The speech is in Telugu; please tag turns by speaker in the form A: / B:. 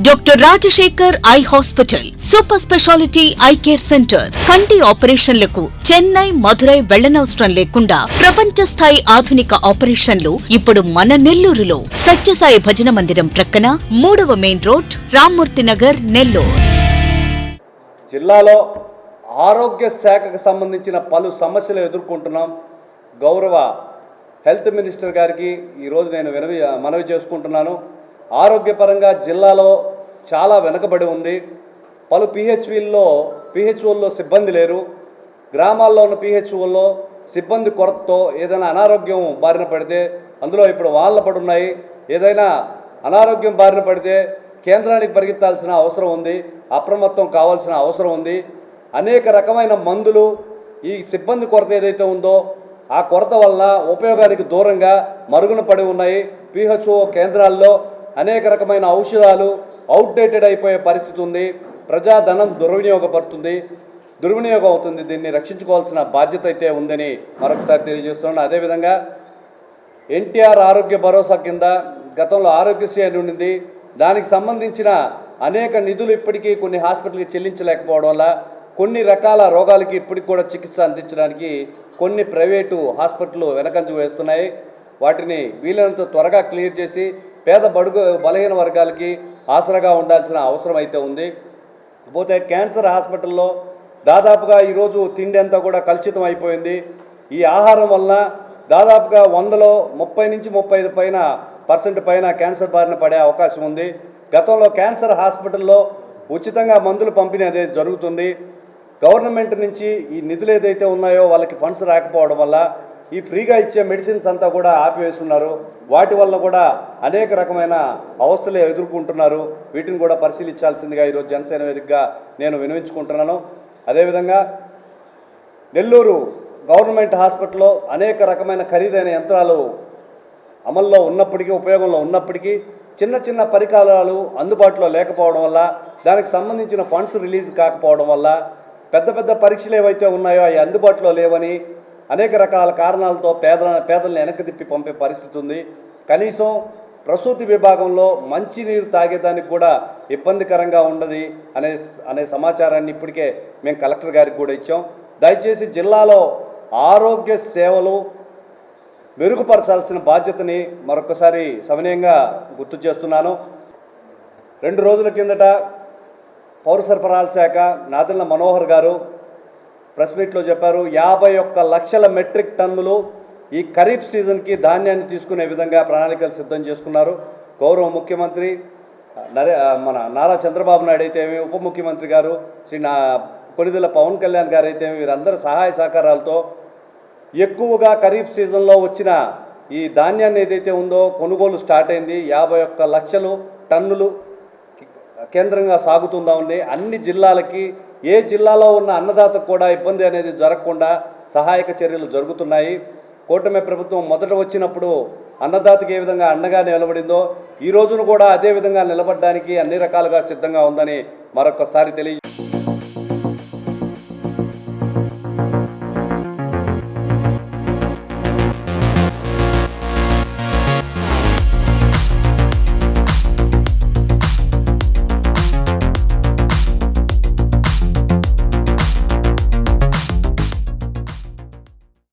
A: Doctor Rajasekhar eye hospital super speciality eye care centre. కంటి ఆపరేషన్లకు చెన్నై, మధురై వెళ్లనవసరం లేకుండా ప్రపంచ స్థాయి ఆధునిక ఆపరేషన్లు ఇప్పుడు మన నెల్లూరులో. సత్యసాయి భజన మందిరం ప్రక్కన 3వ మెయిన్ రోడ్, రామ్మూర్తి నగర్, నెల్లూరు.
B: జిల్లాలో ఆరోగ్య శాఖకు సంబంధించిన పలు సమస్యలు ఎదుర్కొంటున్నాం. గౌరవ హెల్త్ మినిస్టర్ గారికి ఈరోజు నేను మనవి చేసుకుంటున్నాను. ఆరోగ్యపరంగా జిల్లాలో చాలా వెనుకబడి ఉంది. పలు పిహెచ్ఓల్లో సిబ్బంది లేరు. గ్రామాల్లో ఉన్న పిహెచ్ఓల్లో సిబ్బంది కొరతతో ఏదైనా అనారోగ్యం బారిన పడితే, అందులో ఇప్పుడు వానలు పడున్నాయి, ఏదైనా అనారోగ్యం బారిన పడితే కేంద్రానికి పరిగెత్తాల్సిన అవసరం ఉంది, అప్రమత్తం కావాల్సిన అవసరం ఉంది. అనేక రకమైన మందులు ఈ సిబ్బంది కొరత ఏదైతే ఉందో ఆ కొరత వల్ల ఉపయోగానికి దూరంగా మరుగున పడి ఉన్నాయి. పిహెచ్ఓ కేంద్రాల్లో అనేక రకమైన ఔషధాలు అవుట్డేటెడ్ అయిపోయే పరిస్థితి ఉంది. ప్రజాధనం దుర్వినియోగం అవుతుంది. దీన్ని రక్షించుకోవాల్సిన బాధ్యత అయితే ఉందని మరొకసారి తెలియజేస్తున్నాను. అదేవిధంగా ఎన్టీఆర్ ఆరోగ్య భరోసా కింద గతంలో ఆరోగ్యశ్రీ అని ఉండింది. దానికి సంబంధించిన అనేక నిధులు ఇప్పటికీ కొన్ని హాస్పిటల్కి చెల్లించలేకపోవడం వల్ల కొన్ని రకాల రోగాలకి ఇప్పటికి కూడా చికిత్స అందించడానికి కొన్ని ప్రైవేటు హాస్పిటల్ వెనకంజ వేస్తున్నాయి. వాటిని వీలైనంత త్వరగా క్లియర్ చేసి పేద బలహీన వర్గాలకి ఆసరాగా ఉండాల్సిన అవసరం అయితే ఉంది. పోతే క్యాన్సర్ హాస్పిటల్లో దాదాపుగా ఈరోజు తిండి అంతా కూడా కలుషితం అయిపోయింది. ఈ ఆహారం వలన దాదాపుగా 100లో 30 నుంచి 35% పైన క్యాన్సర్ బారిన పడే అవకాశం ఉంది. గతంలో క్యాన్సర్ హాస్పిటల్లో ఉచితంగా మందులు పంపిణీ అనేది జరుగుతుంది. గవర్నమెంట్ నుంచి ఈ నిధులు ఏదైతే ఉన్నాయో వాళ్ళకి ఫండ్స్ రాకపోవడం వల్ల ఈ ఫ్రీగా ఇచ్చే మెడిసిన్స్ అంతా కూడా ఆపివేస్తున్నారు. వాటి వల్ల కూడా అనేక రకమైన అవస్థలు ఎదుర్కొంటున్నారు. వీటిని కూడా పరిశీలించాల్సిందిగా ఈరోజు జనసేన వేదికగా నేను విన్నవించుకుంటున్నాను. అదేవిధంగా నెల్లూరు గవర్నమెంట్ హాస్పిటల్లో అనేక రకమైన ఖరీదైన యంత్రాలు అమల్లో ఉన్నప్పటికీ, ఉపయోగంలో ఉన్నప్పటికీ చిన్న చిన్న పరికరాలు అందుబాటులో లేకపోవడం వల్ల, దానికి సంబంధించిన ఫండ్స్ రిలీజ్ కాకపోవడం వల్ల పెద్ద పరీక్షలు ఏవైతే ఉన్నాయో అవి అందుబాటులో లేవని అనేక రకాల కారణాలతో పేదలను వెనక్కి తిప్పి పంపే పరిస్థితి ఉంది. కనీసం ప్రసూతి విభాగంలో మంచినీరు తాగేదానికి కూడా ఇబ్బందికరంగా ఉండదు అనే సమాచారాన్ని ఇప్పటికే మేము కలెక్టర్ గారికి కూడా ఇచ్చాం. దయచేసి జిల్లాలో ఆరోగ్య సేవలు మెరుగుపరచాల్సిన బాధ్యతని మరొకసారి సవినయంగా గుర్తు చేస్తున్నాను. 2 రోజుల కిందట పౌర సరఫరాల శాఖ నాదెళ్ల మనోహర్ గారు ప్రెస్ మీట్లో చెప్పారు, 51 లక్షల మెట్రిక్ టన్నులు ఈ ఖరీఫ్ సీజన్కి ధాన్యాన్ని తీసుకునే విధంగా ప్రణాళికలు సిద్ధం చేసుకున్నారు. గౌరవ ముఖ్యమంత్రి మన నారా చంద్రబాబు నాయుడు అయితేమి, ఉప ముఖ్యమంత్రి గారు శ్రీ కొణిదెల పవన్ కళ్యాణ్ గారు అయితేమి, వీరందరూ సహాయ సహకారాలతో ఎక్కువగా ఖరీఫ్ సీజన్లో వచ్చిన ఈ ధాన్యాన్ని ఏదైతే ఉందో కొనుగోలు స్టార్ట్ అయింది. 51 లక్షలు టన్నులు కేంద్రంగా సాగుతుందా ఉంది. అన్ని జిల్లాలకి, ఏ జిల్లాలో ఉన్న అన్నదాతకు కూడా ఇబ్బంది అనేది జరగకుండా సహాయక చర్యలు జరుగుతున్నాయి. కూటమి ప్రభుత్వం మొదట వచ్చినప్పుడు అన్నదాతకి ఏ విధంగా అండగా నిలబడిందో ఈ రోజును కూడా అదే విధంగా నిలబడడానికి అన్ని రకాలుగా సిద్ధంగా ఉందని మరొకసారి తెలియజేస్తున్నాను.